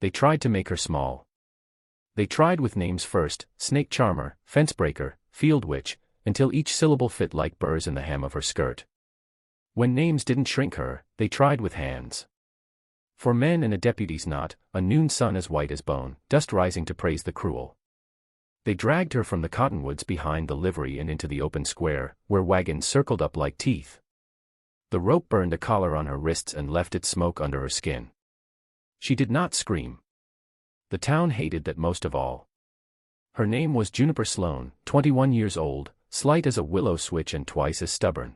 They tried to make her small. They tried with names first, snake charmer, fence breaker, field witch, until each syllable fit like burrs in the hem of her skirt. When names didn't shrink her, they tried with hands. For men in a deputy's knot, a noon sun as white as bone, dust rising to praise the cruel. They dragged her from the cottonwoods behind the livery and into the open square, where wagons circled up like teeth. The rope burned a collar on her wrists and left it smoke under her skin. She did not scream. The town hated that most of all. Her name was Juniper Sloane, 21 years old, slight as a willow switch and twice as stubborn.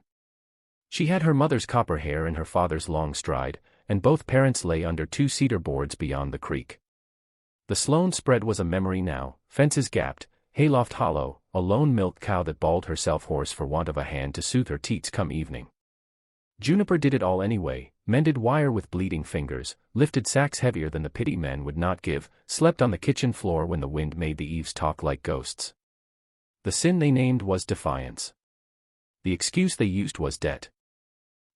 She had her mother's copper hair and her father's long stride, and both parents lay under 2 cedar boards beyond the creek. The Sloane spread was a memory now, fences gapped, hayloft hollow, a lone milk cow that bawled herself hoarse for want of a hand to soothe her teats come evening. Juniper did it all anyway, mended wire with bleeding fingers, lifted sacks heavier than the pity men would not give, slept on the kitchen floor when the wind made the eaves talk like ghosts. The sin they named was defiance. The excuse they used was debt.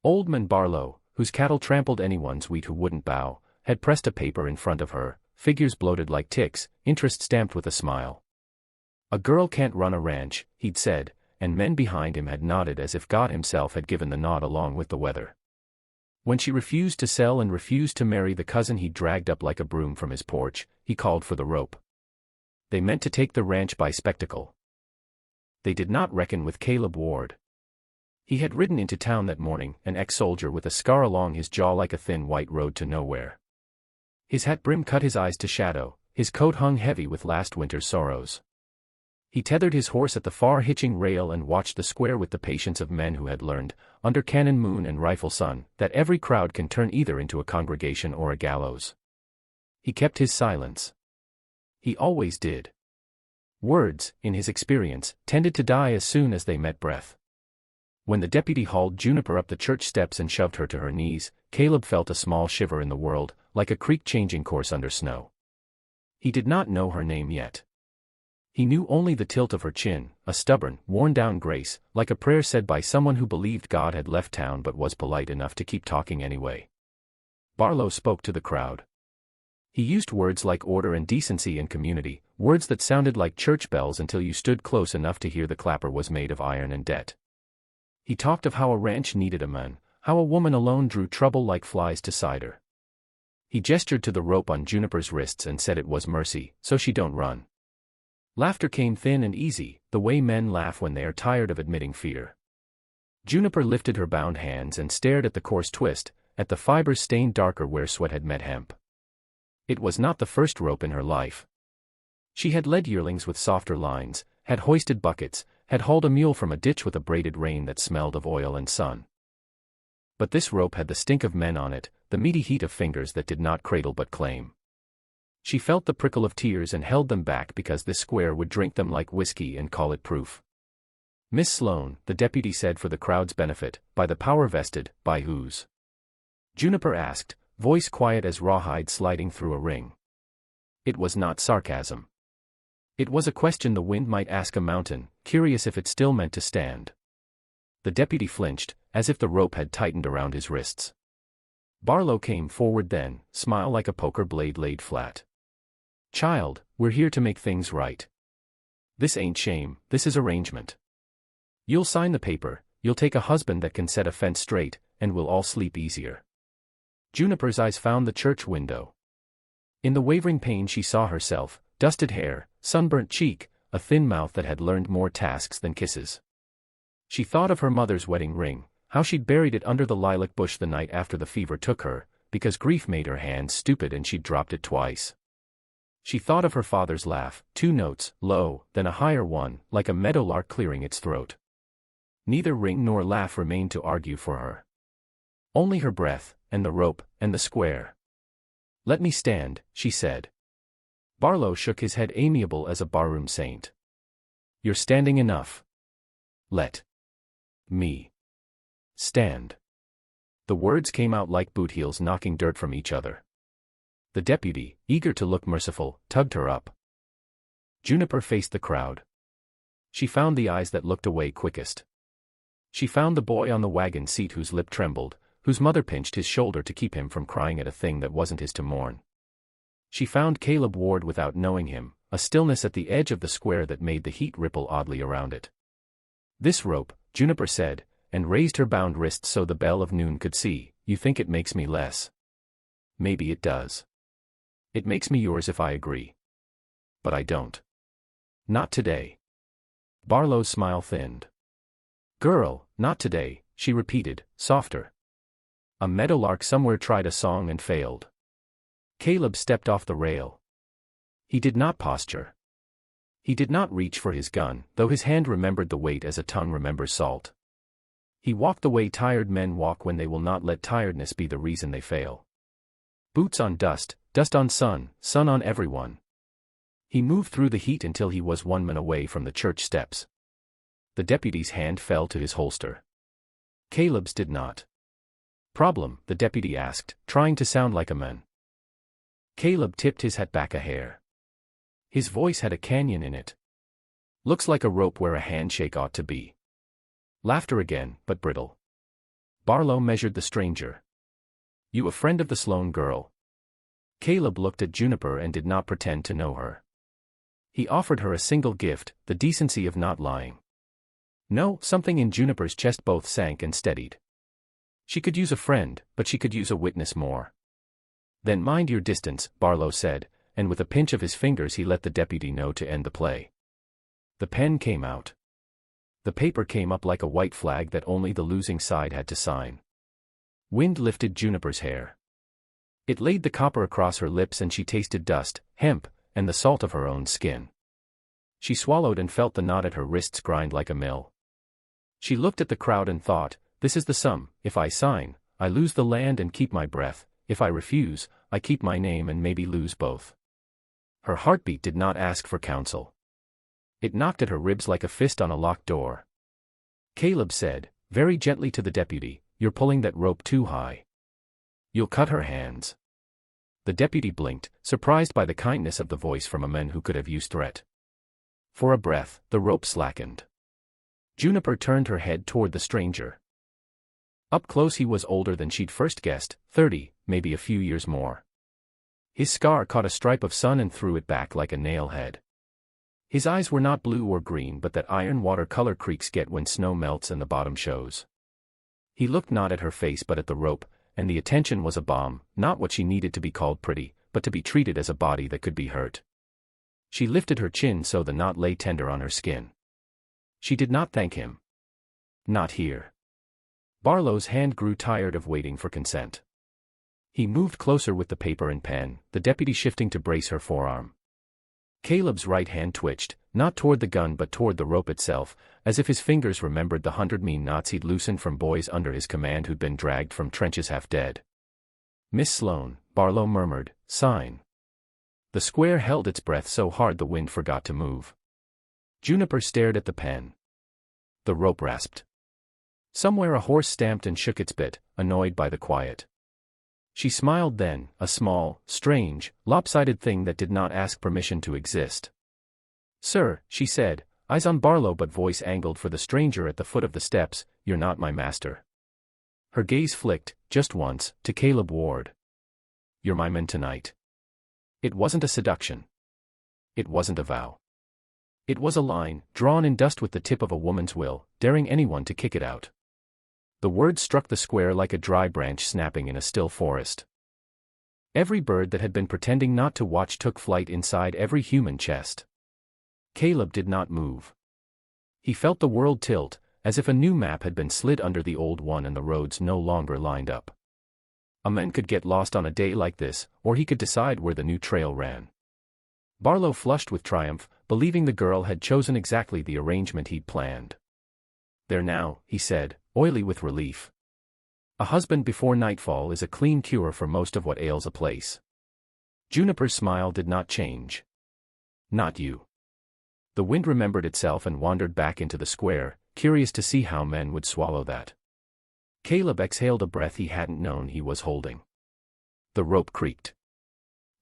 Old man Barlow, whose cattle trampled anyone's wheat who wouldn't bow, had pressed a paper in front of her, figures bloated like ticks, interest stamped with a smile. A girl can't run a ranch, he'd said, and men behind him had nodded as if God himself had given the nod along with the weather. When she refused to sell and refused to marry the cousin he'd dragged up like a broom from his porch, he called for the rope. They meant to take the ranch by spectacle. They did not reckon with Caleb Ward. He had ridden into town that morning, an ex-soldier with a scar along his jaw like a thin white road to nowhere. His hat brim cut his eyes to shadow, his coat hung heavy with last winter's sorrows. He tethered his horse at the far hitching rail and watched the square with the patience of men who had learned, under cannon moon and rifle sun, that every crowd can turn either into a congregation or a gallows. He kept his silence. He always did. Words, in his experience, tended to die as soon as they met breath. When the deputy hauled Juniper up the church steps and shoved her to her knees, Caleb felt a small shiver in the world, like a creek changing course under snow. He did not know her name yet. He knew only the tilt of her chin, a stubborn, worn-down grace, like a prayer said by someone who believed God had left town but was polite enough to keep talking anyway. Barlow spoke to the crowd. He used words like order and decency and community, words that sounded like church bells until you stood close enough to hear the clapper was made of iron and debt. He talked of how a ranch needed a man, how a woman alone drew trouble like flies to cider. He gestured to the rope on Juniper's wrists and said it was mercy, so she don't run. Laughter came thin and easy, the way men laugh when they are tired of admitting fear. Juniper lifted her bound hands and stared at the coarse twist, at the fibers stained darker where sweat had met hemp. It was not the first rope in her life. She had led yearlings with softer lines, had hoisted buckets, had hauled a mule from a ditch with a braided rein that smelled of oil and sun. But this rope had the stink of men on it, the meaty heat of fingers that did not cradle but claim. She felt the prickle of tears and held them back because this square would drink them like whiskey and call it proof. Miss Sloane, the deputy said for the crowd's benefit, by the power vested, by whose? Juniper asked, voice quiet as rawhide sliding through a ring. It was not sarcasm. It was a question the wind might ask a mountain, curious if it still meant to stand. The deputy flinched, as if the rope had tightened around his wrists. Barlow came forward then, smile like a poker blade laid flat. Child, we're here to make things right. This ain't shame, this is arrangement. You'll sign the paper, you'll take a husband that can set a fence straight, and we'll all sleep easier. Juniper's eyes found the church window. In the wavering pane she saw herself, dusted hair, sunburnt cheek, a thin mouth that had learned more tasks than kisses. She thought of her mother's wedding ring, how she'd buried it under the lilac bush the night after the fever took her, because grief made her hands stupid and she'd dropped it twice. She thought of her father's laugh, 2 notes, low, then a higher one, like a meadowlark clearing its throat. Neither ring nor laugh remained to argue for her. Only her breath, and the rope, and the square. Let me stand, she said. Barlow shook his head amiable as a barroom saint. You're standing enough. Let me stand. The words came out like boot heels knocking dirt from each other. The deputy, eager to look merciful, tugged her up. Juniper faced the crowd. She found the eyes that looked away quickest. She found the boy on the wagon seat whose lip trembled, whose mother pinched his shoulder to keep him from crying at a thing that wasn't his to mourn. She found Caleb Ward without knowing him, a stillness at the edge of the square that made the heat ripple oddly around it. "This rope," Juniper said, and raised her bound wrists so the bell of noon could see. "You think it makes me less? Maybe it does. It makes me yours if I agree. But I don't. Not today." Barlow's smile thinned. "Girl, not today," she repeated, softer. A meadowlark somewhere tried a song and failed. Caleb stepped off the rail. He did not posture. He did not reach for his gun, though his hand remembered the weight as a tongue remembers salt. He walked the way tired men walk when they will not let tiredness be the reason they fail. Boots on dust, dust on sun, sun on everyone. He moved through the heat until he was 1 man away from the church steps. The deputy's hand fell to his holster. Caleb's did not. "Problem?" the deputy asked, trying to sound like a man. Caleb tipped his hat back a hair. His voice had a canyon in it. "Looks like a rope where a handshake ought to be." Laughter again, but brittle. Barlow measured the stranger. "You a friend of the Sloane girl?" Caleb looked at Juniper and did not pretend to know her. He offered her a single gift, the decency of not lying. No, something in Juniper's chest both sank and steadied. She could use a friend, but she could use a witness more. "Then mind your distance," Barlow said, and with a pinch of his fingers he let the deputy know to end the play. The pen came out. The paper came up like a white flag that only the losing side had to sign. Wind lifted Juniper's hair. It laid the copper across her lips and she tasted dust, hemp, and the salt of her own skin. She swallowed and felt the knot at her wrists grind like a mill. She looked at the crowd and thought, "This is the sum: if I sign, I lose the land and keep my breath; if I refuse, I keep my name and maybe lose both." Her heartbeat did not ask for counsel. It knocked at her ribs like a fist on a locked door. Caleb said, very gently to the deputy, "You're pulling that rope too high. You'll cut her hands." The deputy blinked, surprised by the kindness of the voice from a man who could have used threat. For a breath, the rope slackened. Juniper turned her head toward the stranger. Up close he was older than she'd first guessed, 30, maybe a few years more. His scar caught a stripe of sun and threw it back like a nail head. His eyes were not blue or green but that iron watercolor creeks get when snow melts and the bottom shows. He looked not at her face but at the rope, and the attention was a balm, not what she needed to be called pretty, but to be treated as a body that could be hurt. She lifted her chin so the knot lay tender on her skin. She did not thank him. Not here. Barlow's hand grew tired of waiting for consent. He moved closer with the paper and pen, the deputy shifting to brace her forearm. Caleb's right hand twitched, not toward the gun but toward the rope itself, as if his fingers remembered the 100 mean knots he'd loosened from boys under his command who'd been dragged from trenches half dead. "Miss Sloane," Barlow murmured, "sign." The square held its breath so hard the wind forgot to move. Juniper stared at the pen. The rope rasped. Somewhere a horse stamped and shook its bit, annoyed by the quiet. She smiled then, a small, strange, lopsided thing that did not ask permission to exist. "Sir," she said, eyes on Barlow but voice angled for the stranger at the foot of the steps, "you're not my master." Her gaze flicked, just once, to Caleb Ward. "You're my man tonight." It wasn't a seduction. It wasn't a vow. It was a line, drawn in dust with the tip of a woman's will, daring anyone to kick it out. The word struck the square like a dry branch snapping in a still forest. Every bird that had been pretending not to watch took flight inside every human chest. Caleb did not move. He felt the world tilt, as if a new map had been slid under the old one and the roads no longer lined up. A man could get lost on a day like this, or he could decide where the new trail ran. Barlow flushed with triumph, believing the girl had chosen exactly the arrangement he'd planned. "There now," he said, oily with relief. "A husband before nightfall is a clean cure for most of what ails a place." Juniper's smile did not change. "Not you." The wind remembered itself and wandered back into the square, curious to see how men would swallow that. Caleb exhaled a breath he hadn't known he was holding. The rope creaked.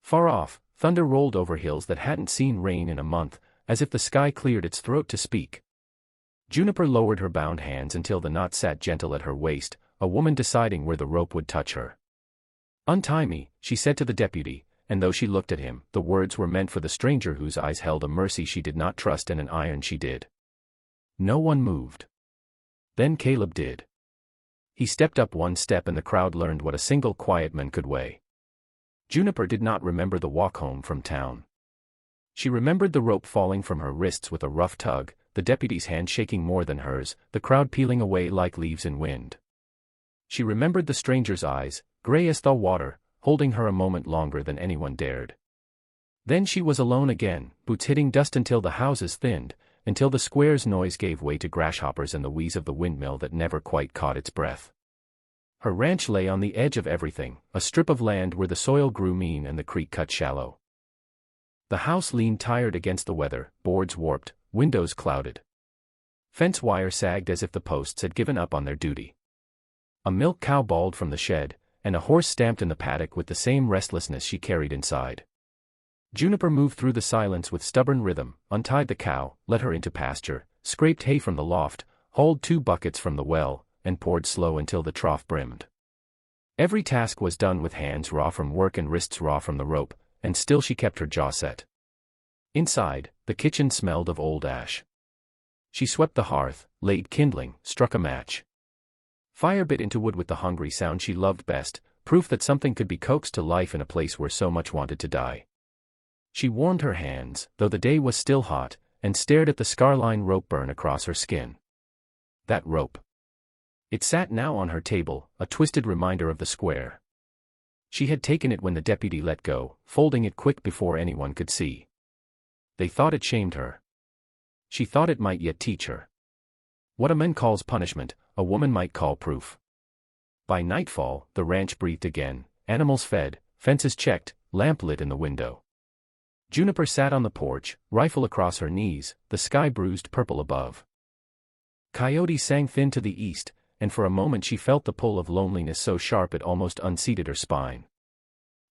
Far off, thunder rolled over hills that hadn't seen rain in a month, as if the sky cleared its throat to speak. Juniper lowered her bound hands until the knot sat gentle at her waist, a woman deciding where the rope would touch her. "Untie me," she said to the deputy, and though she looked at him, the words were meant for the stranger whose eyes held a mercy she did not trust and an iron she did. No one moved. Then Caleb did. He stepped up one step and the crowd learned what a single quiet man could weigh. Juniper did not remember the walk home from town. She remembered the rope falling from her wrists with a rough tug, the deputy's hand shaking more than hers, the crowd peeling away like leaves in wind. She remembered the stranger's eyes, gray as thaw water, holding her a moment longer than anyone dared. Then she was alone again, boots hitting dust until the houses thinned, until the square's noise gave way to grasshoppers and the wheeze of the windmill that never quite caught its breath. Her ranch lay on the edge of everything, a strip of land where the soil grew mean and the creek cut shallow. The house leaned tired against the weather, boards warped, windows clouded. Fence wire sagged as if the posts had given up on their duty. A milk cow bawled from the shed, and a horse stamped in the paddock with the same restlessness she carried inside. Juniper moved through the silence with stubborn rhythm, untied the cow, let her into pasture, scraped hay from the loft, hauled 2 buckets from the well, and poured slow until the trough brimmed. Every task was done with hands raw from work and wrists raw from the rope, and still she kept her jaw set. Inside, the kitchen smelled of old ash. She swept the hearth, laid kindling, struck a match. Fire bit into wood with the hungry sound she loved best, proof that something could be coaxed to life in a place where so much wanted to die. She warmed her hands, though the day was still hot, and stared at the scar-line rope burn across her skin. That rope. It sat now on her table, a twisted reminder of the square. She had taken it when the deputy let go, folding it quick before anyone could see. They thought it shamed her. She thought it might yet teach her. What a man calls punishment, a woman might call proof. By nightfall, the ranch breathed again, animals fed, fences checked, lamp lit in the window. Juniper sat on the porch, rifle across her knees, the sky bruised purple above. Coyotes sang thin to the east, and for a moment she felt the pull of loneliness so sharp it almost unseated her spine.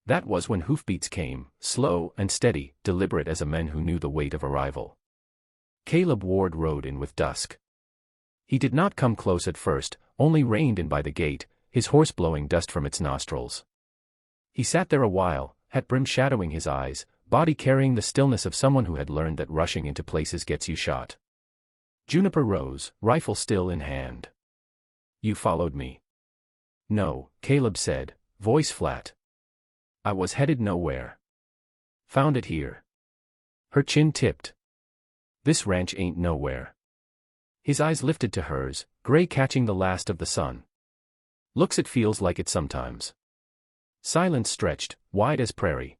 That was when hoofbeats came, slow and steady, deliberate as a man who knew the weight of arrival. Caleb Ward rode in with dusk. He did not come close at first, only reined in by the gate, his horse blowing dust from its nostrils. He sat there a while, hat brim shadowing his eyes, body carrying the stillness of someone who had learned that rushing into places gets you shot. Juniper rose, rifle still in hand. "You followed me." "No," Caleb said, voice flat. "I was headed nowhere. Found it here." Her chin tipped. "This ranch ain't nowhere." His eyes lifted to hers, gray catching the last of the sun. "Looks it feels like it sometimes." Silence stretched, wide as prairie.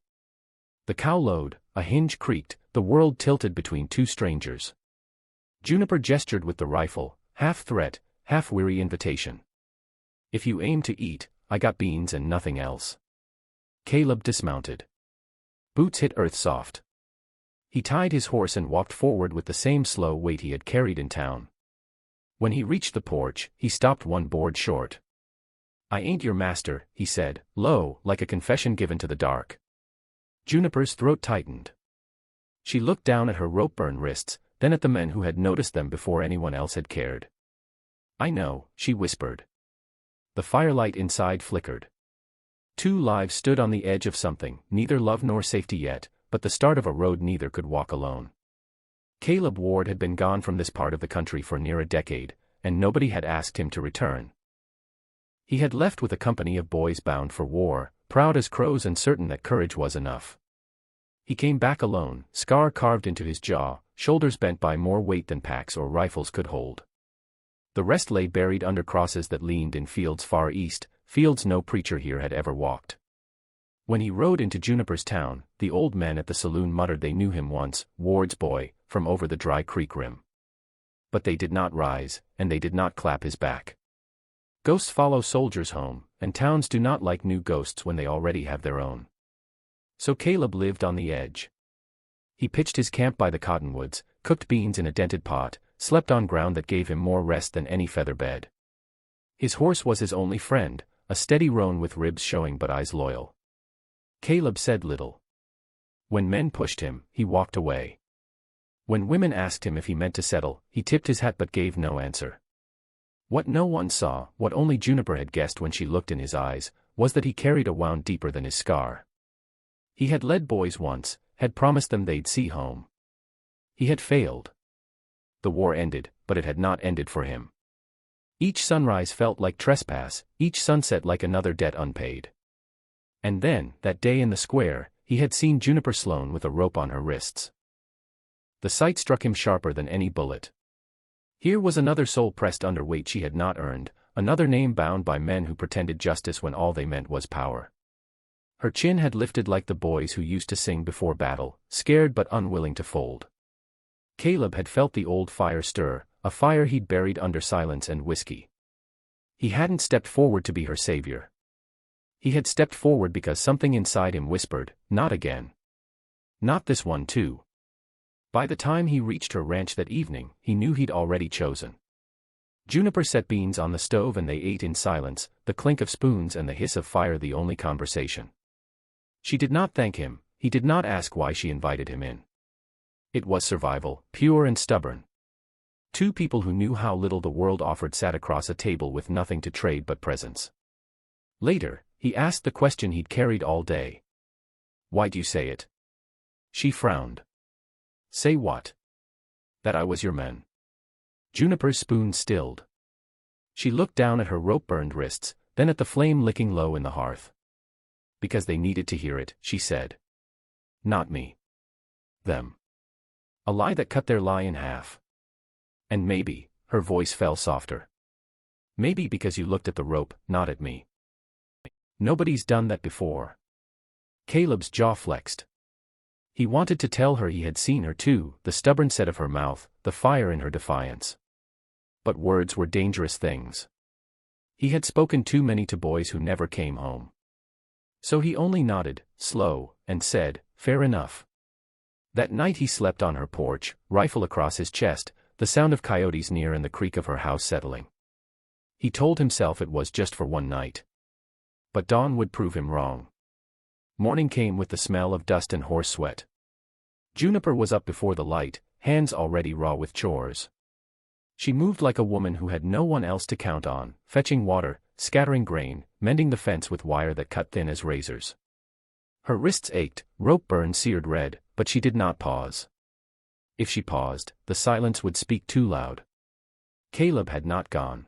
The cow lowed, a hinge creaked, the world tilted between 2 strangers. Juniper gestured with the rifle, half threat, half weary invitation. "If you aim to eat, I got beans and nothing else." Caleb dismounted. Boots hit earth soft. He tied his horse and walked forward with the same slow weight he had carried in town. When he reached the porch, he stopped one board short. "I ain't your master," he said, low, like a confession given to the dark. Juniper's throat tightened. She looked down at her rope-burn wrists, then at the men who had noticed them before anyone else had cared. "I know," she whispered. The firelight inside flickered. 2 lives stood on the edge of something, neither love nor safety yet, but the start of a road neither could walk alone. Caleb Ward had been gone from this part of the country for near a decade, and nobody had asked him to return. He had left with a company of boys bound for war, proud as crows and certain that courage was enough. He came back alone, scar carved into his jaw, shoulders bent by more weight than packs or rifles could hold. The rest lay buried under crosses that leaned in fields far east, fields no preacher here had ever walked. When he rode into Juniper's town, the old men at the saloon muttered they knew him once, Ward's boy, from over the dry creek rim. But they did not rise, and they did not clap his back. Ghosts follow soldiers home, and towns do not like new ghosts when they already have their own. So Caleb lived on the edge. He pitched his camp by the cottonwoods, cooked beans in a dented pot, slept on ground that gave him more rest than any feather bed. His horse was his only friend, a steady roan with ribs showing but eyes loyal. Caleb said little. When men pushed him, he walked away. When women asked him if he meant to settle, he tipped his hat but gave no answer. What no one saw, what only Juniper had guessed when she looked in his eyes, was that he carried a wound deeper than his scar. He had led boys once, had promised them they'd see home. He had failed. The war ended, but it had not ended for him. Each sunrise felt like trespass, each sunset like another debt unpaid. And then, that day in the square, he had seen Juniper Sloane with a rope on her wrists. The sight struck him sharper than any bullet. Here was another soul pressed under weight she had not earned, another name bound by men who pretended justice when all they meant was power. Her chin had lifted like the boys who used to sing before battle, scared but unwilling to fold. Caleb had felt the old fire stir, a fire he'd buried under silence and whiskey. He hadn't stepped forward to be her savior. He had stepped forward because something inside him whispered, not again. Not this one too. By the time he reached her ranch that evening, he knew he'd already chosen. Juniper set beans on the stove and they ate in silence, the clink of spoons and the hiss of fire the only conversation. She did not thank him, he did not ask why she invited him in. It was survival, pure and stubborn. Two people who knew how little the world offered sat across a table with nothing to trade but presence. Later, he asked the question he'd carried all day. Why'd you say it? She frowned. Say what? That I was your man. Juniper's spoon stilled. She looked down at her rope-burned wrists, then at the flame licking low in the hearth. Because they needed to hear it, she said. Not me. Them. A lie that cut their lie in half. And maybe, her voice fell softer. Maybe because you looked at the rope, not at me. Nobody's done that before. Caleb's jaw flexed. He wanted to tell her he had seen her too, the stubborn set of her mouth, the fire in her defiance. But words were dangerous things. He had spoken too many to boys who never came home. So he only nodded, slow, and said, fair enough. That night he slept on her porch, rifle across his chest, the sound of coyotes near and the creak of her house settling. He told himself it was just for one night. But dawn would prove him wrong. Morning came with the smell of dust and horse sweat. Juniper was up before the light, hands already raw with chores. She moved like a woman who had no one else to count on, fetching water, scattering grain, mending the fence with wire that cut thin as razors. Her wrists ached, rope burn seared red, but she did not pause. If she paused, the silence would speak too loud. Caleb had not gone.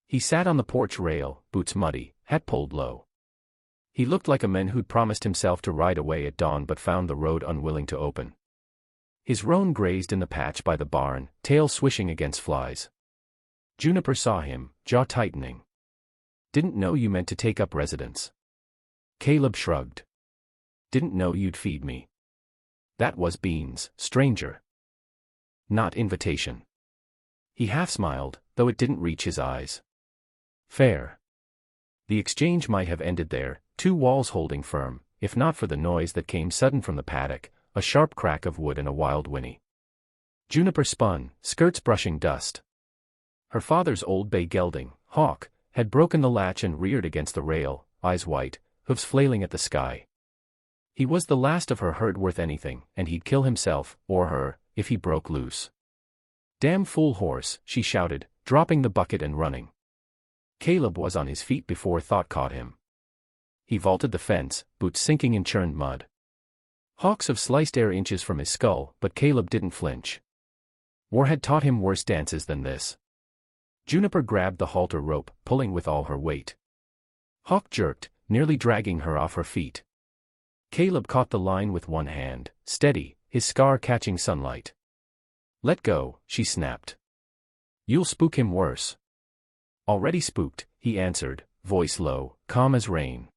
He sat on the porch rail, boots muddy, hat pulled low. He looked like a man who'd promised himself to ride away at dawn but found the road unwilling to open. His roan grazed in the patch by the barn, tail swishing against flies. Juniper saw him, jaw tightening. Didn't know you meant to take up residence. Caleb shrugged. Didn't know you'd feed me. That was beans, stranger. Not invitation. He half smiled, though it didn't reach his eyes. Fair. The exchange might have ended there, two walls holding firm, if not for the noise that came sudden from the paddock, a sharp crack of wood and a wild whinny. Juniper spun, skirts brushing dust. Her father's old bay gelding, Hawk, had broken the latch and reared against the rail, eyes white, hoofs flailing at the sky. He was the last of her herd worth anything, and he'd kill himself, or her, if he broke loose. Damn fool horse, she shouted, dropping the bucket and running. Caleb was on his feet before thought caught him. He vaulted the fence, boots sinking in churned mud. Hawks of sliced air inches from his skull, but Caleb didn't flinch. War had taught him worse dances than this. Juniper grabbed the halter rope, pulling with all her weight. Hawk jerked, nearly dragging her off her feet. Caleb caught the line with one hand, steady, his scar catching sunlight. Let go, she snapped. You'll spook him worse. Already spooked, he answered, voice low, calm as rain.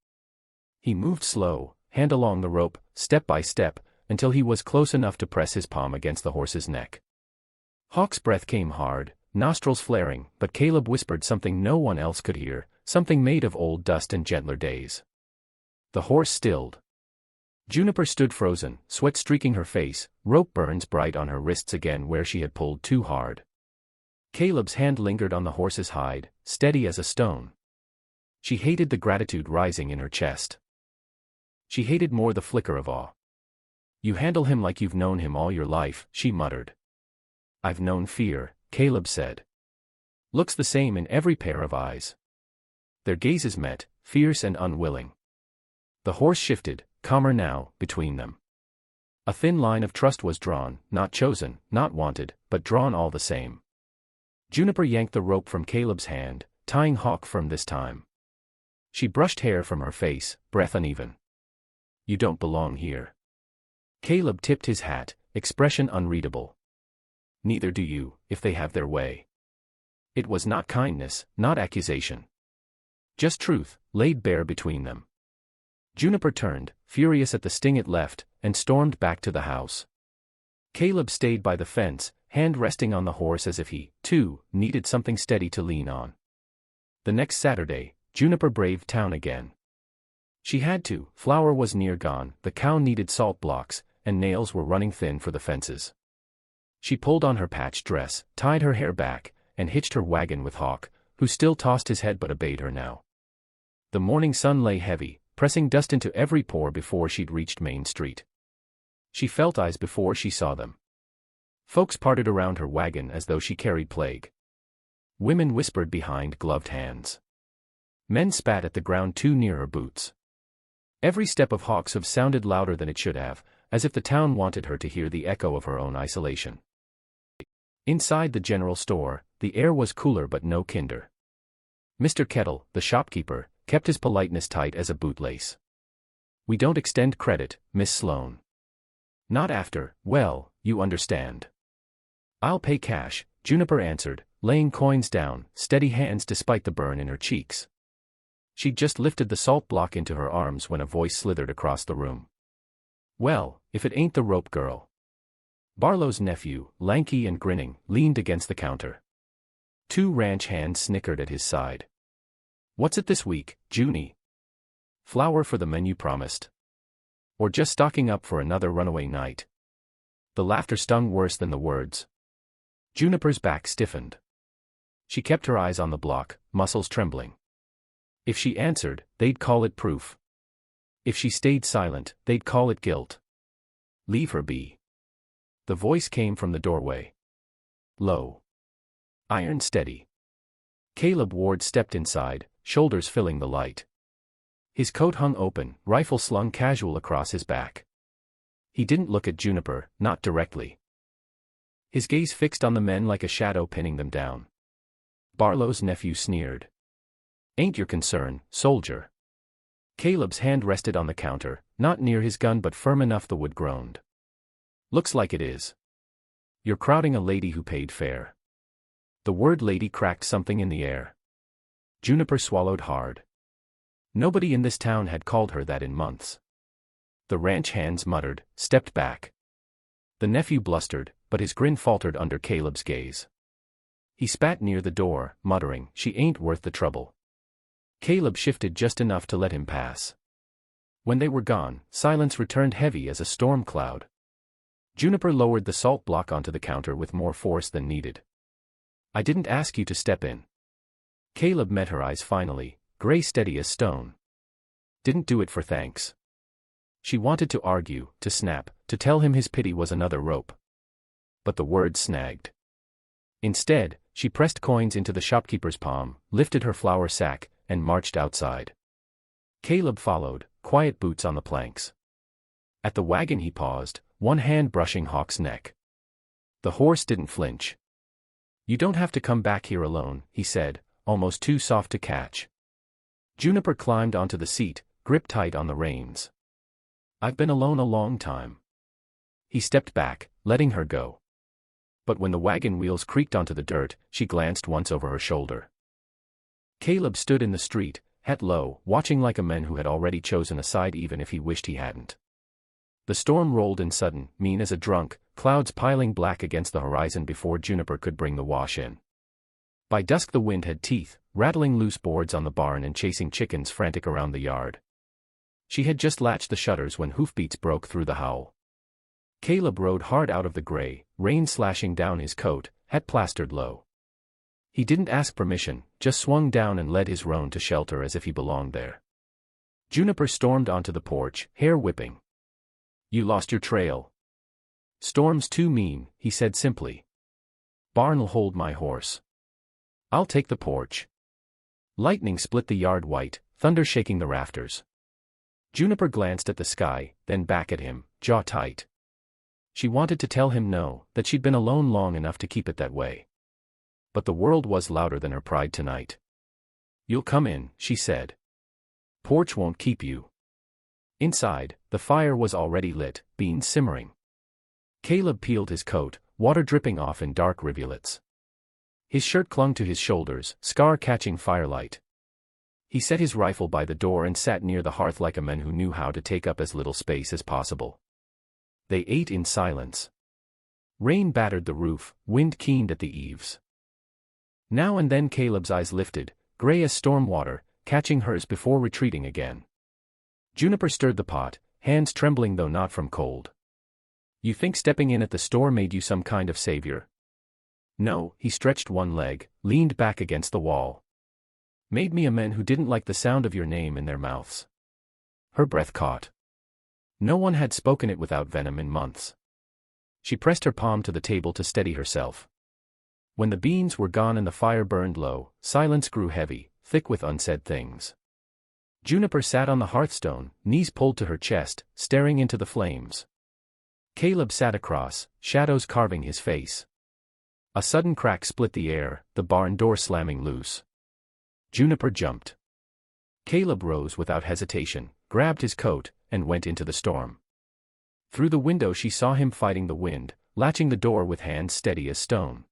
He moved slow, hand along the rope, step by step, until he was close enough to press his palm against the horse's neck. Hawk's breath came hard, nostrils flaring, but Caleb whispered something no one else could hear, something made of old dust and gentler days. The horse stilled. Juniper stood frozen, sweat streaking her face, rope burns bright on her wrists again where she had pulled too hard. Caleb's hand lingered on the horse's hide, steady as a stone. She hated the gratitude rising in her chest. She hated more the flicker of awe. You handle him like you've known him all your life, she muttered. I've known fear, Caleb said. Looks the same in every pair of eyes. Their gazes met, fierce and unwilling. The horse shifted, calmer now, between them. A thin line of trust was drawn, not chosen, not wanted, but drawn all the same. Juniper yanked the rope from Caleb's hand, tying Hawk firm this time. She brushed hair from her face, breath uneven. You don't belong here. Caleb tipped his hat, expression unreadable. Neither do you, if they have their way. It was not kindness, not accusation. Just truth, laid bare between them. Juniper turned, furious at the sting it left, and stormed back to the house. Caleb stayed by the fence, hand resting on the horse as if he, too, needed something steady to lean on. The next Saturday, Juniper braved town again. She had to. Flour was near gone, the cow needed salt blocks, and nails were running thin for the fences. She pulled on her patched dress, tied her hair back, and hitched her wagon with Hawk, who still tossed his head but obeyed her now. The morning sun lay heavy, pressing dust into every pore before she'd reached Main Street. She felt eyes before she saw them. Folks parted around her wagon as though she carried plague. Women whispered behind gloved hands. Men spat at the ground too near her boots. Every step of Hawk's hoof sounded louder than it should have, as if the town wanted her to hear the echo of her own isolation. Inside the general store, the air was cooler but no kinder. Mr. Kettle, the shopkeeper, kept his politeness tight as a bootlace. We don't extend credit, Miss Sloane. Not after, well, you understand. I'll pay cash, Juniper answered, laying coins down, steady hands despite the burn in her cheeks. She'd just lifted the salt block into her arms when a voice slithered across the room. Well, if it ain't the rope girl. Barlow's nephew, lanky and grinning, leaned against the counter. Two ranch hands snickered at his side. What's it this week, Junie? Flour for the men you promised? Or just stocking up for another runaway night? The laughter stung worse than the words. Juniper's back stiffened. She kept her eyes on the block, muscles trembling. If she answered, they'd call it proof. If she stayed silent, they'd call it guilt. Leave her be. The voice came from the doorway. Low. Iron steady. Caleb Ward stepped inside, shoulders filling the light. His coat hung open, rifle slung casual across his back. He didn't look at Juniper, not directly. His gaze fixed on the men like a shadow pinning them down. Barlow's nephew sneered. Ain't your concern, soldier. Caleb's hand rested on the counter, not near his gun but firm enough the wood groaned. Looks like it is. You're crowding a lady who paid fare. The word lady cracked something in the air. Juniper swallowed hard. Nobody in this town had called her that in months. The ranch hands muttered, stepped back. The nephew blustered, but his grin faltered under Caleb's gaze. He spat near the door, muttering, she ain't worth the trouble. Caleb shifted just enough to let him pass. When they were gone, silence returned heavy as a storm cloud. Juniper lowered the salt block onto the counter with more force than needed. I didn't ask you to step in. Caleb met her eyes finally, gray steady as stone. Didn't do it for thanks. She wanted to argue, to snap, to tell him his pity was another rope. But the words snagged. Instead, she pressed coins into the shopkeeper's palm, lifted her flour sack, and marched outside. Caleb followed, quiet boots on the planks. At the wagon he paused, one hand brushing Hawk's neck. The horse didn't flinch. You don't have to come back here alone, he said, almost too soft to catch. Juniper climbed onto the seat, gripped tight on the reins. I've been alone a long time. He stepped back, letting her go. But when the wagon wheels creaked onto the dirt, she glanced once over her shoulder. Caleb stood in the street, hat low, watching like a man who had already chosen a side even if he wished he hadn't. The storm rolled in sudden, mean as a drunk, clouds piling black against the horizon before Juniper could bring the wash in. By dusk the wind had teeth, rattling loose boards on the barn and chasing chickens frantic around the yard. She had just latched the shutters when hoofbeats broke through the howl. Caleb rode hard out of the gray, rain slashing down his coat, hat plastered low. He didn't ask permission, just swung down and led his roan to shelter as if he belonged there. Juniper stormed onto the porch, hair whipping. You lost your trail. Storm's too mean, he said simply. Barn'll hold my horse. I'll take the porch. Lightning split the yard white, thunder shaking the rafters. Juniper glanced at the sky, then back at him, jaw tight. She wanted to tell him no, that she'd been alone long enough to keep it that way. But the world was louder than her pride tonight. "You'll come in," she said. "Porch won't keep you." Inside, the fire was already lit, beans simmering. Caleb peeled his coat, water dripping off in dark rivulets. His shirt clung to his shoulders, scar-catching firelight. He set his rifle by the door and sat near the hearth like a man who knew how to take up as little space as possible. They ate in silence. Rain battered the roof, wind keened at the eaves. Now and then Caleb's eyes lifted, gray as storm water, catching hers before retreating again. Juniper stirred the pot, hands trembling though not from cold. "You think stepping in at the store made you some kind of savior?" "No," he stretched one leg, leaned back against the wall. "Made me a man who didn't like the sound of your name in their mouths." Her breath caught. No one had spoken it without venom in months. She pressed her palm to the table to steady herself. When the beans were gone and the fire burned low, silence grew heavy, thick with unsaid things. Juniper sat on the hearthstone, knees pulled to her chest, staring into the flames. Caleb sat across, shadows carving his face. A sudden crack split the air, the barn door slamming loose. Juniper jumped. Caleb rose without hesitation, grabbed his coat, and went into the storm. Through the window she saw him fighting the wind, latching the door with hands steady as stone.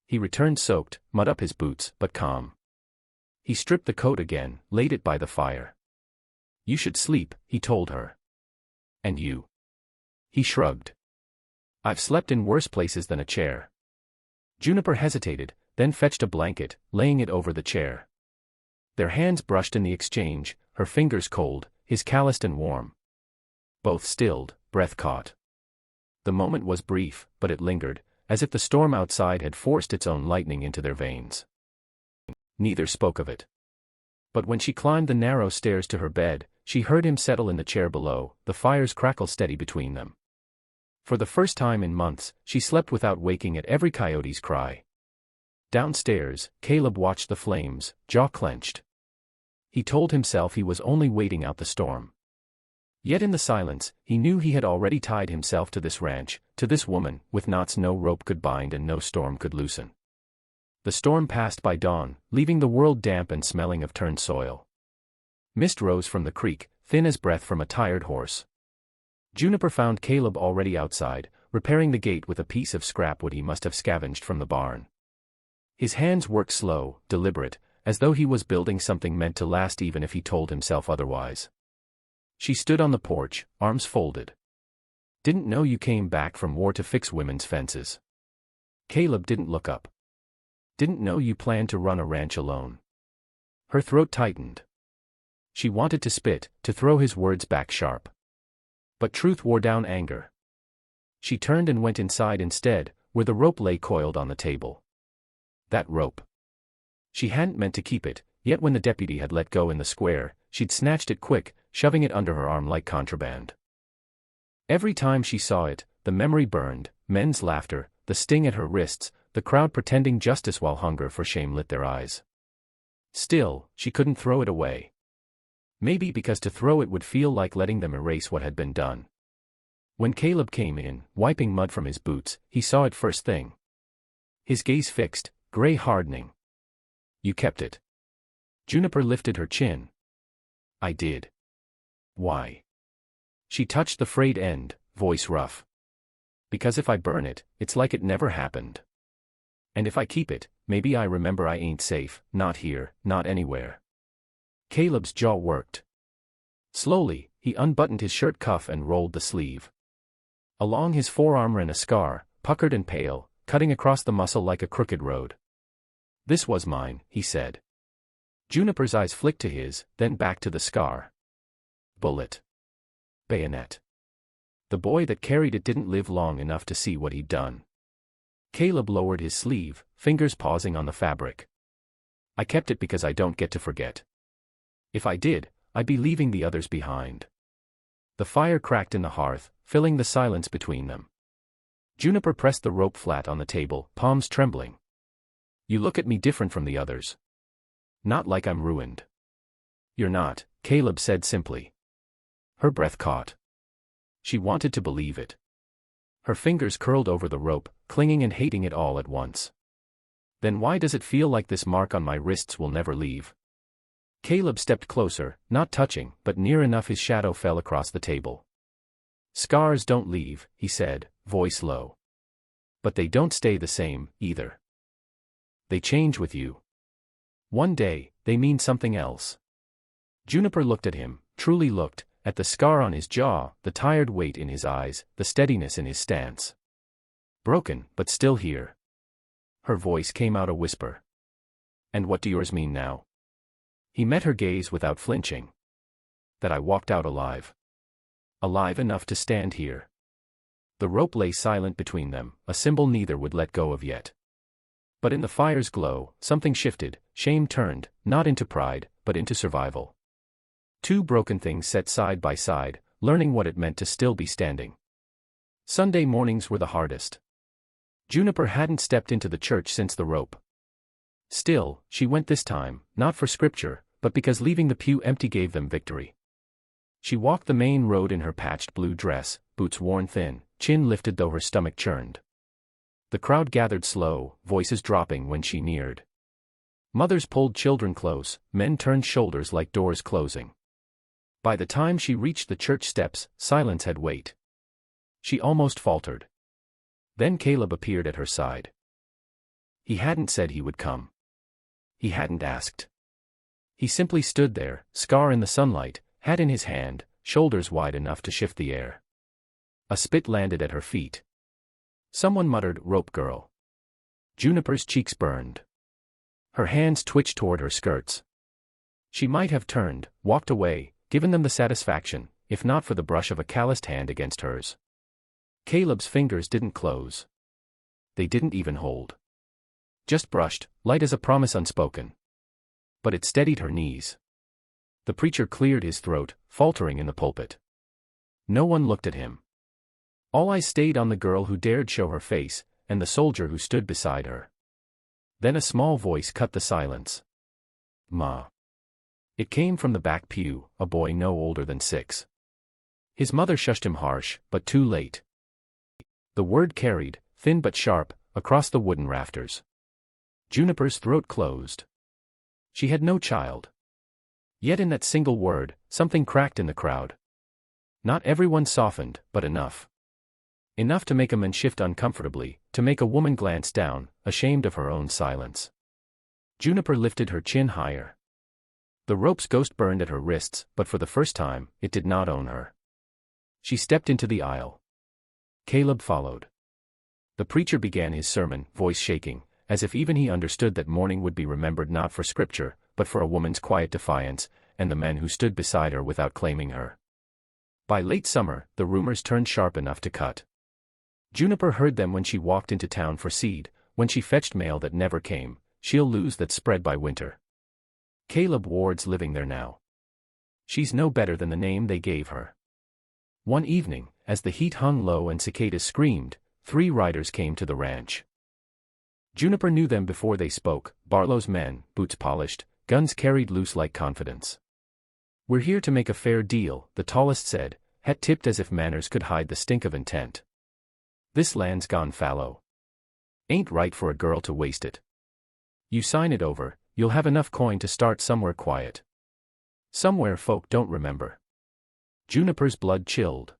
He returned soaked, mud up his boots, but calm. He stripped the coat again, laid it by the fire. "You should sleep," he told her. "And you?" He shrugged. "I've slept in worse places than a chair." Juniper hesitated, then fetched a blanket, laying it over the chair. Their hands brushed in the exchange, her fingers cold, his calloused and warm. Both stilled, breath caught. The moment was brief, but it lingered, as if the storm outside had forced its own lightning into their veins. Neither spoke of it. But when she climbed the narrow stairs to her bed, she heard him settle in the chair below, the fire's crackle steady between them. For the first time in months, she slept without waking at every coyote's cry. Downstairs, Caleb watched the flames, jaw clenched. He told himself he was only waiting out the storm. Yet in the silence, he knew he had already tied himself to this ranch, to this woman, with knots no rope could bind and no storm could loosen. The storm passed by dawn, leaving the world damp and smelling of turned soil. Mist rose from the creek, thin as breath from a tired horse. Juniper found Caleb already outside, repairing the gate with a piece of scrap wood he must have scavenged from the barn. His hands worked slow, deliberate, as though he was building something meant to last even if he told himself otherwise. She stood on the porch, arms folded. "Didn't know you came back from war to fix women's fences." Caleb didn't look up. "Didn't know you planned to run a ranch alone." Her throat tightened. She wanted to spit, to throw his words back sharp. But truth wore down anger. She turned and went inside instead, where the rope lay coiled on the table. That rope. She hadn't meant to keep it, yet when the deputy had let go in the square, she'd snatched it quick, shoving it under her arm like contraband. Every time she saw it, the memory burned, men's laughter, the sting at her wrists, the crowd pretending justice while hunger for shame lit their eyes. Still, she couldn't throw it away. Maybe because to throw it would feel like letting them erase what had been done. When Caleb came in, wiping mud from his boots, he saw it first thing. His gaze fixed, gray hardening. "You kept it." Juniper lifted her chin. "I did." "Why?" She touched the frayed end, voice rough. "Because if I burn it, it's like it never happened. And if I keep it, maybe I remember I ain't safe, not here, not anywhere." Caleb's jaw worked. Slowly, he unbuttoned his shirt cuff and rolled the sleeve. Along his forearm ran a scar, puckered and pale, cutting across the muscle like a crooked road. "This was mine," he said. Juniper's eyes flicked to his, then back to the scar. Bullet. Bayonet. The boy that carried it didn't live long enough to see what he'd done. Caleb lowered his sleeve, fingers pausing on the fabric. "I kept it because I don't get to forget. If I did, I'd be leaving the others behind." The fire cracked in the hearth, filling the silence between them. Juniper pressed the rope flat on the table, palms trembling. "You look at me different from the others. Not like I'm ruined." "You're not," Caleb said simply. Her breath caught. She wanted to believe it. Her fingers curled over the rope, clinging and hating it all at once. Then why does it feel like this mark on my wrists will never leave? Caleb stepped closer, not touching, but near enough his shadow fell across the table. Scars don't leave, he said, voice low. But they don't stay the same, either. They change with you. One day, they mean something else. Juniper looked at him, truly looked, at the scar on his jaw, the tired weight in his eyes, the steadiness in his stance. Broken, but still here. Her voice came out a whisper. And what do yours mean now? He met her gaze without flinching. That I walked out alive. Alive enough to stand here. The rope lay silent between them, a symbol neither would let go of yet. But in the fire's glow, something shifted, shame turned, not into pride, but into survival. Two broken things set side by side, learning what it meant to still be standing. Sunday mornings were the hardest. Juniper hadn't stepped into the church since the rope. Still, she went this time, not for scripture, but because leaving the pew empty gave them victory. She walked the main road in her patched blue dress, boots worn thin, chin lifted though her stomach churned. The crowd gathered slow, voices dropping when she neared. Mothers pulled children close, men turned shoulders like doors closing. By the time she reached the church steps, silence had weight. She almost faltered. Then Caleb appeared at her side. He hadn't said he would come. He hadn't asked. He simply stood there, scar in the sunlight, hat in his hand, shoulders wide enough to shift the air. A spit landed at her feet. Someone muttered, "Rope girl." Juniper's cheeks burned. Her hands twitched toward her skirts. She might have turned, walked away, given them the satisfaction, if not for the brush of a calloused hand against hers. Caleb's fingers didn't close. They didn't even hold. Just brushed, light as a promise unspoken. But it steadied her knees. The preacher cleared his throat, faltering in the pulpit. No one looked at him. All eyes stayed on the girl who dared show her face, and the soldier who stood beside her. Then a small voice cut the silence. "Ma." It came from the back pew, a boy no older than 6. His mother shushed him harsh, but too late. The word carried, thin but sharp, across the wooden rafters. Juniper's throat closed. She had no child. Yet in that single word, something cracked in the crowd. Not everyone softened, but enough. Enough to make a man shift uncomfortably, to make a woman glance down, ashamed of her own silence. Juniper lifted her chin higher. The rope's ghost burned at her wrists, but for the first time, it did not own her. She stepped into the aisle. Caleb followed. The preacher began his sermon, voice shaking, as if even he understood that morning would be remembered not for scripture, but for a woman's quiet defiance, and the men who stood beside her without claiming her. By late summer, the rumors turned sharp enough to cut. Juniper heard them when she walked into town for seed, when she fetched mail that never came, she'll lose that spread by winter. Caleb Ward's living there now. She's no better than the name they gave her. One evening, as the heat hung low and cicadas screamed, 3 riders came to the ranch. Juniper knew them before they spoke, Barlow's men, boots polished, guns carried loose like confidence. "We're here to make a fair deal," the tallest said, hat tipped as if manners could hide the stink of intent. "This land's gone fallow. Ain't right for a girl to waste it. You sign it over, you'll have enough coin to start somewhere quiet. Somewhere folk don't remember." Juniper's blood chilled.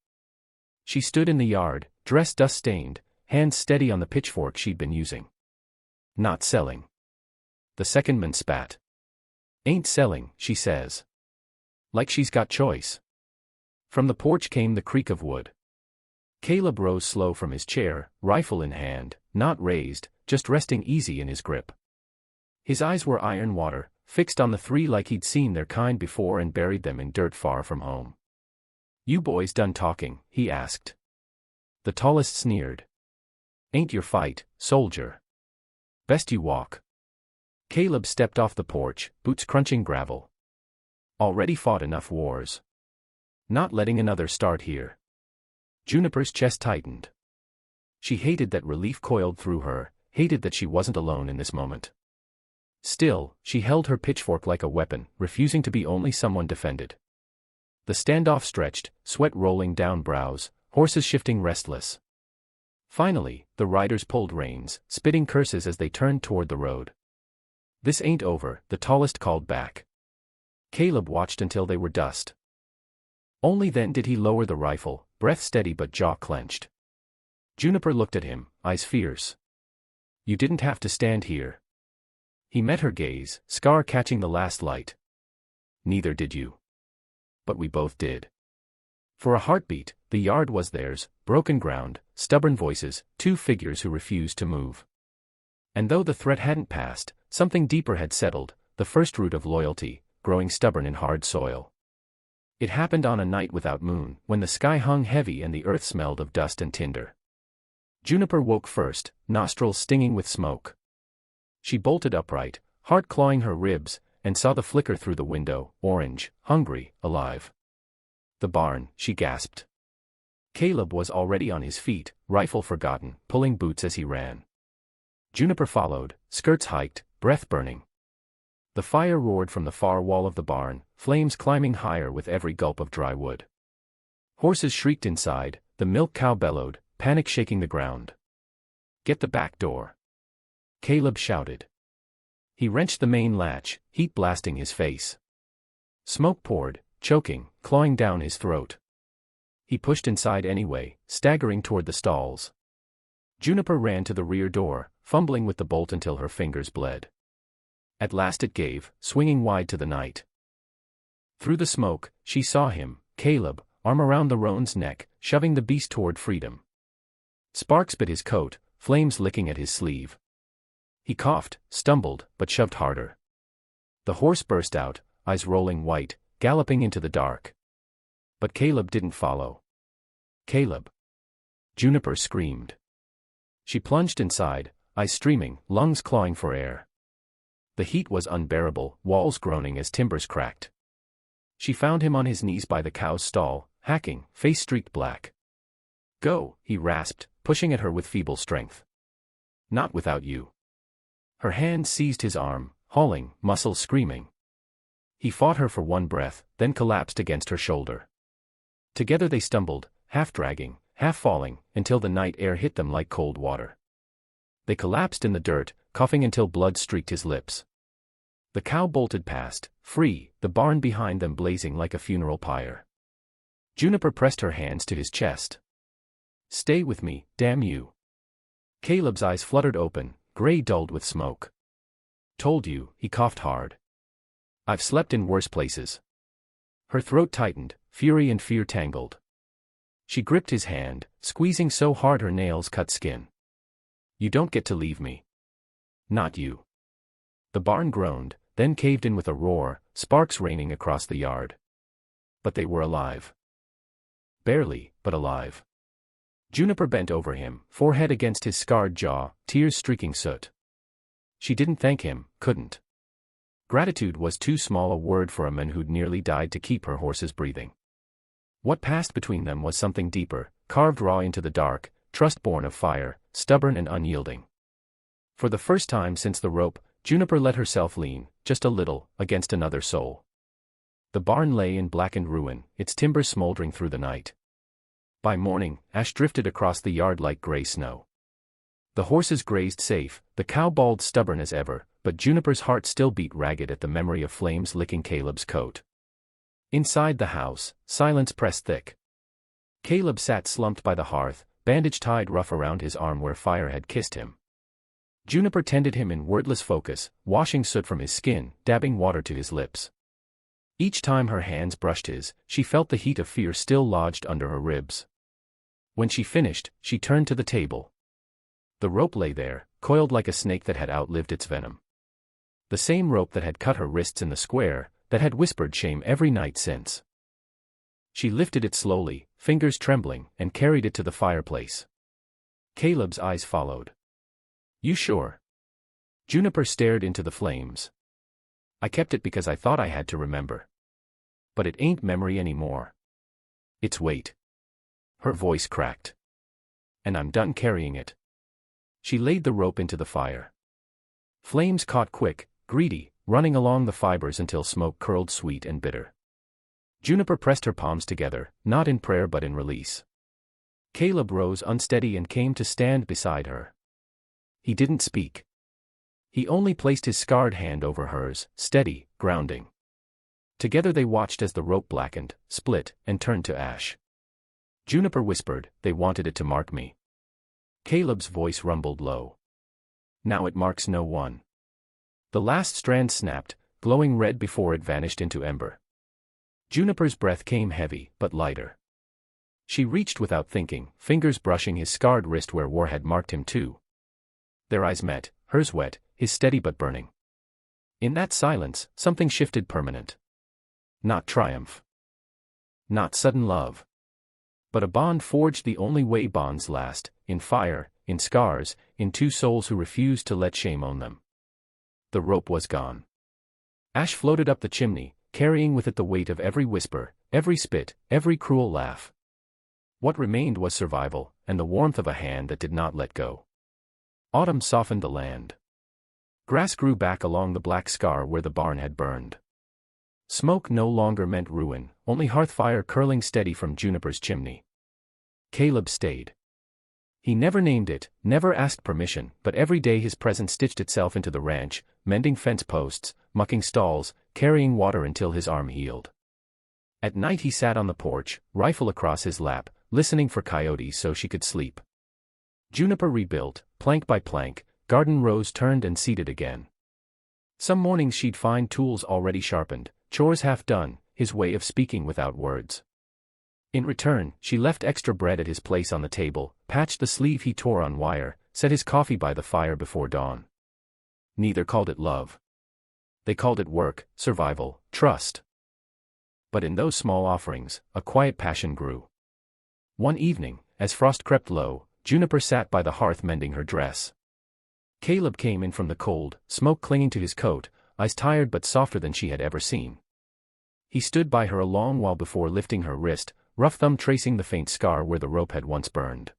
She stood in the yard, dress dust-stained, hands steady on the pitchfork she'd been using. "Not selling." The second man spat. "Ain't selling," she says. Like she's got choice. From the porch came the creak of wood. Caleb rose slow from his chair, rifle in hand, not raised, just resting easy in his grip. His eyes were iron water, fixed on the 3 like he'd seen their kind before and buried them in dirt far from home. "You boys done talking?" he asked. The tallest sneered. "Ain't your fight, soldier. Best you walk." Caleb stepped off the porch, boots crunching gravel. Already fought enough wars. Not letting another start here. Juniper's chest tightened. She hated that relief coiled through her, hated that she wasn't alone in this moment. Still, she held her pitchfork like a weapon, refusing to be only someone defended. The standoff stretched, sweat rolling down brows, horses shifting restless. Finally, the riders pulled reins, spitting curses as they turned toward the road. "This ain't over," the tallest called back. Caleb watched until they were dust. Only then did he lower the rifle, breath steady but jaw clenched. Juniper looked at him, eyes fierce. "You didn't have to stand here." He met her gaze, scar catching the last light. "Neither did you." "But we both did." For a heartbeat, the yard was theirs, broken ground, stubborn voices, two figures who refused to move. And though the threat hadn't passed, something deeper had settled, the first root of loyalty, growing stubborn in hard soil. It happened on a night without moon, when the sky hung heavy and the earth smelled of dust and tinder. Juniper woke first, nostrils stinging with smoke. She bolted upright, heart clawing her ribs, and saw the flicker through the window, orange, hungry, alive. "The barn," she gasped. Caleb was already on his feet, rifle forgotten, pulling boots as he ran. Juniper followed, skirts hiked, breath burning. The fire roared from the far wall of the barn, flames climbing higher with every gulp of dry wood. Horses shrieked inside, the milk cow bellowed, panic shaking the ground. "Get the back door!" Caleb shouted. He wrenched the main latch, heat blasting his face. Smoke poured, choking, clawing down his throat. He pushed inside anyway, staggering toward the stalls. Juniper ran to the rear door, fumbling with the bolt until her fingers bled. At last it gave, swinging wide to the night. Through the smoke, she saw him, Caleb, arm around the roan's neck, shoving the beast toward freedom. Sparks bit his coat, flames licking at his sleeve. He coughed, stumbled, but shoved harder. The horse burst out, eyes rolling white, galloping into the dark. But Caleb didn't follow. "Caleb!" Juniper screamed. She plunged inside, eyes streaming, lungs clawing for air. The heat was unbearable, walls groaning as timbers cracked. She found him on his knees by the cow's stall, hacking, face streaked black. "Go," he rasped, pushing at her with feeble strength. "Not without you." Her hand seized his arm, hauling, muscles screaming. He fought her for one breath, then collapsed against her shoulder. Together they stumbled, half dragging, half falling, until the night air hit them like cold water. They collapsed in the dirt, coughing until blood streaked his lips. The cow bolted past, free, the barn behind them blazing like a funeral pyre. Juniper pressed her hands to his chest. "Stay with me, damn you." Caleb's eyes fluttered open, gray dulled with smoke. "Told you," he coughed hard. "I've slept in worse places." Her throat tightened, fury and fear tangled. She gripped his hand, squeezing so hard her nails cut skin. "You don't get to leave me." "Not you." The barn groaned, then caved in with a roar, sparks raining across the yard. But they were alive. Barely, but alive. Juniper bent over him, forehead against his scarred jaw, tears streaking soot. She didn't thank him, couldn't. Gratitude was too small a word for a man who'd nearly died to keep her horses breathing. What passed between them was something deeper, carved raw into the dark, trust born of fire, stubborn and unyielding. For the first time since the rope, Juniper let herself lean, just a little, against another soul. The barn lay in blackened ruin, its timbers smoldering through the night. By morning, ash drifted across the yard like gray snow. The horses grazed safe, the cow bawled stubborn as ever, but Juniper's heart still beat ragged at the memory of flames licking Caleb's coat. Inside the house, silence pressed thick. Caleb sat slumped by the hearth, bandage tied rough around his arm where fire had kissed him. Juniper tended him in wordless focus, washing soot from his skin, dabbing water to his lips. Each time her hands brushed his, she felt the heat of fear still lodged under her ribs. When she finished, she turned to the table. The rope lay there, coiled like a snake that had outlived its venom. The same rope that had cut her wrists in the square, that had whispered shame every night since. She lifted it slowly, fingers trembling, and carried it to the fireplace. Caleb's eyes followed. "You sure?" Juniper stared into the flames. "I kept it because I thought I had to remember. But it ain't memory anymore. It's weight." Her voice cracked. "And I'm done carrying it." She laid the rope into the fire. Flames caught quick, greedy, running along the fibers until smoke curled sweet and bitter. Juniper pressed her palms together, not in prayer but in release. Caleb rose unsteady and came to stand beside her. He didn't speak. He only placed his scarred hand over hers, steady, grounding. Together they watched as the rope blackened, split, and turned to ash. Juniper whispered, "They wanted it to mark me." Caleb's voice rumbled low. "Now it marks no one." The last strand snapped, glowing red before it vanished into ember. Juniper's breath came heavy, but lighter. She reached without thinking, fingers brushing his scarred wrist where war had marked him too. Their eyes met, hers wet, his steady but burning. In that silence, something shifted permanent. Not triumph. Not sudden love. But a bond forged the only way bonds last, in fire, in scars, in two souls who refused to let shame own them. The rope was gone. Ash floated up the chimney, carrying with it the weight of every whisper, every spit, every cruel laugh. What remained was survival, and the warmth of a hand that did not let go. Autumn softened the land. Grass grew back along the black scar where the barn had burned. Smoke no longer meant ruin, only hearth fire curling steady from Juniper's chimney. Caleb stayed. He never named it, never asked permission, but every day his presence stitched itself into the ranch, mending fence posts, mucking stalls, carrying water until his arm healed. At night he sat on the porch, rifle across his lap, listening for coyotes so she could sleep. Juniper rebuilt, plank by plank, garden rows turned and seeded again. Some mornings she'd find tools already sharpened, chores half done, his way of speaking without words. In return, she left extra bread at his place on the table, patched the sleeve he tore on wire, set his coffee by the fire before dawn. Neither called it love. They called it work, survival, trust. But in those small offerings, a quiet passion grew. One evening, as frost crept low, Juniper sat by the hearth mending her dress. Caleb came in from the cold, smoke clinging to his coat, eyes tired but softer than she had ever seen. He stood by her a long while before lifting her wrist, rough thumb tracing the faint scar where the rope had once burned.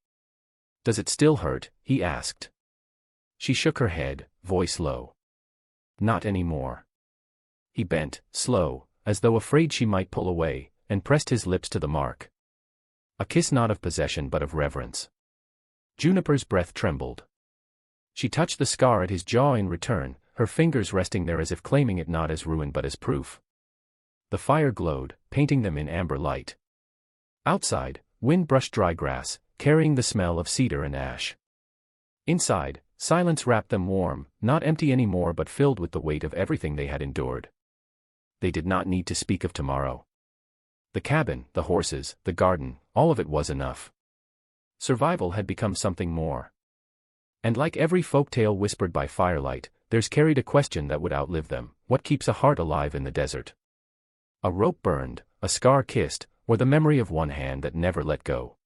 "Does it still hurt?" he asked. She shook her head, voice low. "Not anymore." He bent, slow, as though afraid she might pull away, and pressed his lips to the mark. A kiss not of possession but of reverence. Juniper's breath trembled. She touched the scar at his jaw in return, her fingers resting there as if claiming it not as ruin but as proof. The fire glowed, painting them in amber light. Outside, wind brushed dry grass, carrying the smell of cedar and ash. Inside, silence wrapped them warm, not empty anymore but filled with the weight of everything they had endured. They did not need to speak of tomorrow. The cabin, the horses, the garden, all of it was enough. Survival had become something more. And like every folk tale whispered by firelight, theirs carried a question that would outlive them: what keeps a heart alive in the desert? A rope burned, a scar kissed, or the memory of one hand that never let go?